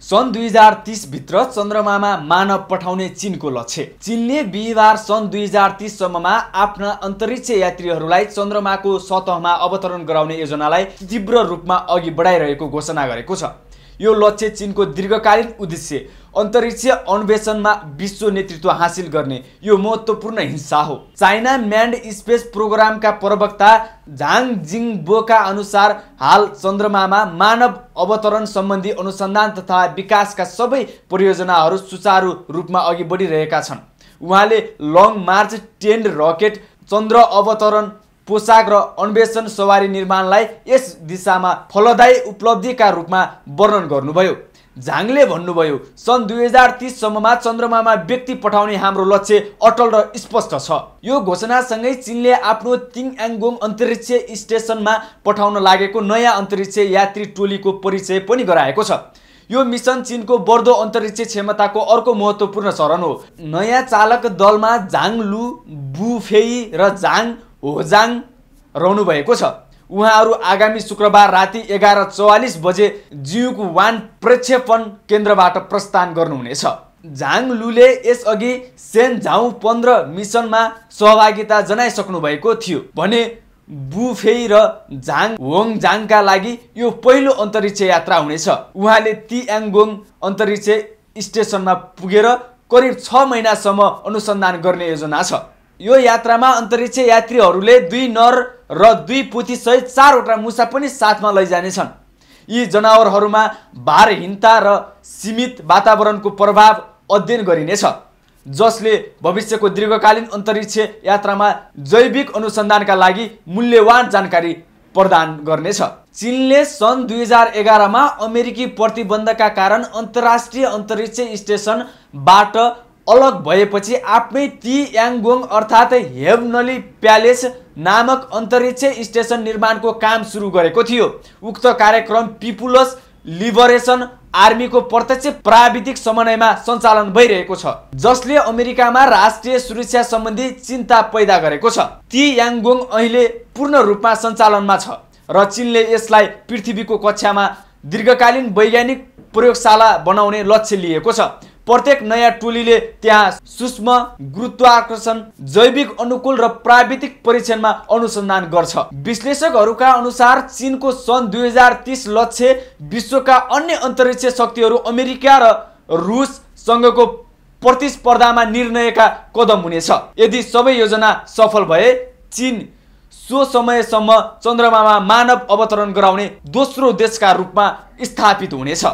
सन् 2030 भित्र चन्द्रमामा मानव पठाउने चीनको लक्ष्य। चीनले बिहिबार सन् 2030 सम्ममा आफ्ना अन्तरिक्ष यात्रीहरूलाई चन्द्रमाको सतहमा अवतरण गराउने योजनालाई तीव्र रूपमा अघि बढाइरहेको घोषणा गरेको छ। यो लक्ष्य चीनको दीर्घकालीन उद्देश्य अन्तरिक्ष अन्वेषणमा विश्व नेतृत्व हासिल गर्ने यो महत्त्वपूर्ण हिस्सा हो। चाइना म्यान्ड स्पेस प्रोग्रामका प्रवक्ता झाङ जिङबोका अनुसार हाल चन्द्रमामा मानव अवतरण सम्बन्धी अनुसन्धान तथा विकासका सबै परियोजनाहरू सुचारू रूपमा अघि बढिरहेका छन्। उहाँले लङ मार्च 10 रकेट, चन्द्र अवतरण पोशाक र अन्वेषण सवारी निर्माणलाई यस दिशामा फलदायी उपलब्धिका रूपमा वर्णन गर्नुभयो। झाङले भन्नुभयो, सन् 2030 सम्ममा चन्द्रमामा व्यक्ति पठाउने हाम्रो लक्ष्य अटल र स्पष्ट छ। यो घोषणासँगै चीनले आफ्नो तिङयाङ्गोङ अन्तरिक्ष स्टेसनमा पठाउन लागेको नयाँ अन्तरिक्ष यात्री टोलीको परिचय पनि गराएको छ। यो मिसन चीनको बढ्दो अन्तरिक्ष क्षमताको अर्को महत्त्वपूर्ण चरण हो। नयाँ चालक दलमा झाङ लु, बु फेई र झाङ होजाङ रहनु भएको छ। उहाँहरू आगामी शुक्रबार राति 11:44 बजे जियुक्वान प्रक्षेपण केन्द्रबाट प्रस्थान गर्नुहुनेछ। झाङ लुले यसअघि सेनझाउ 15 मिसनमा सहभागिता जनाइसक्नु भएको थियो भने बुफेई र झाङ होङझाङका लागि यो पहिलो अन्तरिक्ष यात्रा हुनेछ। उहाँले तियाङ्गोङ अन्तरिक्ष स्टेसनमा पुगेर करिब 6 महिनासम्म अनुसन्धान गर्ने योजना छ। यो यात्रामा अन्तरिक्ष यात्रीहरूले 2 नर र 2 पोथी सहित 4वटा मुसा पनि साथमा लैजानेछन्। यी जनावरहरूमा भारहीनता र सीमित वातावरणको प्रभाव अध्ययन गरिनेछ, जसले भविष्यको दीर्घकालीन अन्तरिक्ष यात्रामा जैविक अनुसन्धानका लागि मूल्यवान जानकारी प्रदान गर्नेछ। चीनले सन् 2011 मा अमेरिकी प्रतिबन्धका कारण अन्तर्राष्ट्रिय अन्तरिक्ष स्टेसनबाट अलग भएपछि आफ्नै तियाङ्गोङ अर्थात् हेभनली प्यालेस नामक अन्तरिक्ष स्टेसन निर्माणको काम सुरु गरेको थियो। उक्त कार्यक्रम पिपुल्स लिबरेसन आर्मीको प्रत्यक्ष प्राविधिक समन्वयमा सञ्चालन भइरहेको छ, जसले अमेरिकामा राष्ट्रिय सुरक्षा सम्बन्धी चिन्ता पैदा गरेको छ। तियाङ्गोङ अहिले पूर्ण रूपमा सञ्चालनमा छ र चीनले यसलाई पृथ्वीको कक्षामा दीर्घकालीन वैज्ञानिक प्रयोगशाला बनाउने लक्ष्य लिएको छ। प्रत्येक नयाँ टोलीले त्यहाँ सूक्ष्म गुरुत्वाकर्षण, जैविक अनुकूल र प्राविधिक परीक्षणमा अनुसन्धान गर्छ। विश्लेषकहरूका अनुसार चीनको सन् 2030 लक्ष्य विश्वका अन्य अन्तरिक्ष शक्तिहरू अमेरिका र रुससँगको प्रतिस्पर्धामा निर्णयका कदम हुनेछ। यदि सबै योजना सफल भए चीन सो समयसम्म चन्द्रमामा मानव अवतरण गराउने दोस्रो देशका रूपमा स्थापित हुनेछ।